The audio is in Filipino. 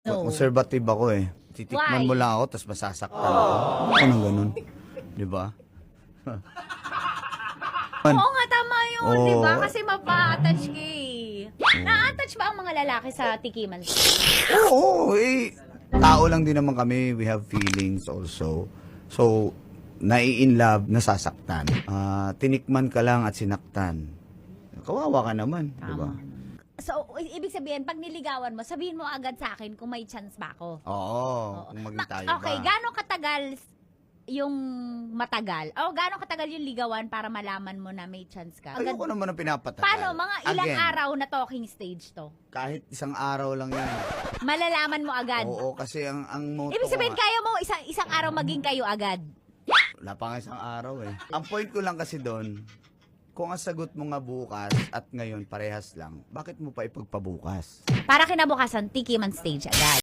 No. Conservative ako eh. Titikman Why? mo lang ako, tapos masasaktan ako. Ano nang ganun? Di ba? Oo nga, tama yun, Oo. di ba? Kasi mapa-attach ka eh. Na-attach ba ang mga lalaki sa tikiman? Oo, eh. Tao lang din naman kami. We have feelings also. So, nai-in love, nasasaktan. Tinikman ka lang at sinaktan. Kawawa ka naman, di ba? So, ibig sabihin, pag niligawan mo, sabihin mo agad sa akin kung may chance ba ako. Oo, kung maging tayo ba. Okay, gano'ng katagal yung matagal? O gano'ng katagal yung ligawan para malaman mo na may chance ka? Ayoko naman ang pinapatagal. Paano? Mga ilang Again, araw na talking stage to? Kahit isang araw lang yan. Malalaman mo agad. Oo, kasi ang motto Ibig sabihin, ko nga, kaya mo isang araw maging kayo agad. wala pa nga isang araw eh. Ang point ko lang kasi doon, kung ang sagot mo nga bukas at ngayon parehas lang, bakit mo pa ipagpabukas? Para kinabukasan, tikiman stage agad.